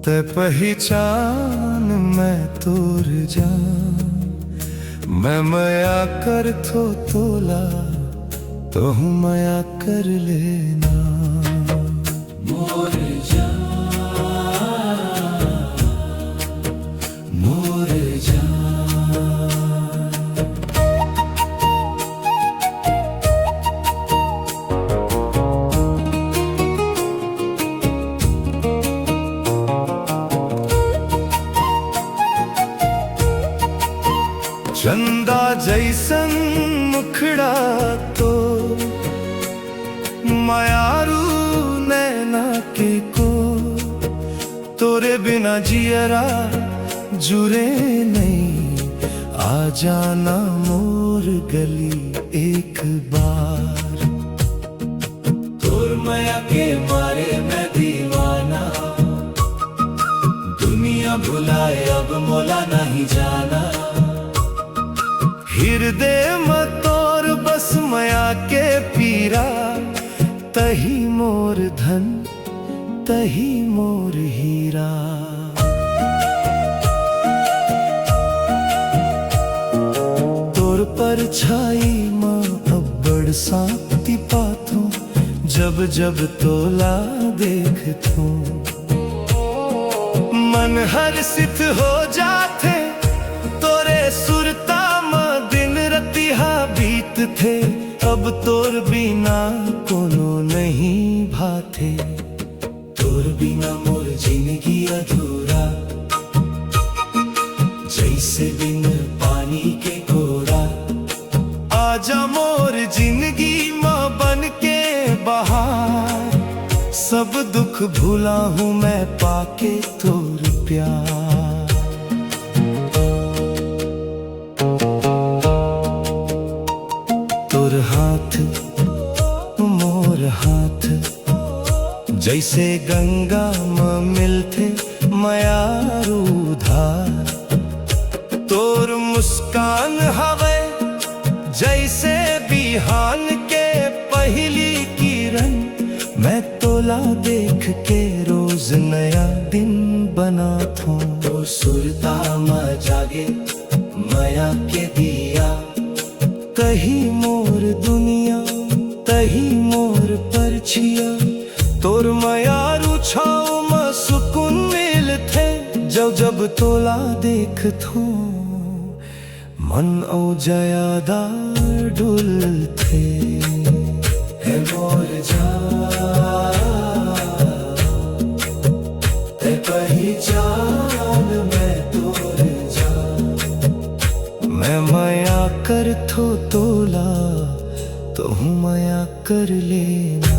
ते पहचान मैं तोर जान, मैं मया कर थो तोला, तो हूँ मया कर लेना। मोर जान, मोर जान। चंदा जैसन मुखड़ा तो मायारू नैना के को, तोरे बिना जियरा जुरे नहीं। आ जाना मोर गली एक बार, तोर माया के मारे मैं दीवाना। दुनिया भुलाए अब मोला नहीं जाना। हृदय में तोर बस मया के पीरा, तही मोर धन तही मोर हीरा। तोर परछाई माँ अब्बड़ सांति पाथू, जब जब तोला देखथू। मन हर्षित हो जाते तोरे सुरता बीत थे। अब तोर बिना कोनो नहीं भाथे, तोर बिना मोर जिंदगी अधूरा। जैसे बिन पानी के कोरा, आजा मोर जिंदगी माँ बन के बहार। सब दुख भूला हूँ मैं पाके तोर प्यार। तोर हाथ मोर हाथ, जैसे गंगा में मिलते मयारू धार। तोर मुस्कान हवे जैसे बिहान के पहली किरण। मैं तोला देख के रोज नया दिन बनाथूं। तो सुरता में जागे मया के दिया, तही मोर दुनिया तही मोर परछिया। तोर मयारू छाओ में सुकून मिलते, जब जब तोला देखथू मन ओ जयादा डुलथे। हे मोर जान, ते पहचान मैं तोर जान। मैं मया कर थो तोला, तो हूँ मया कर लेना।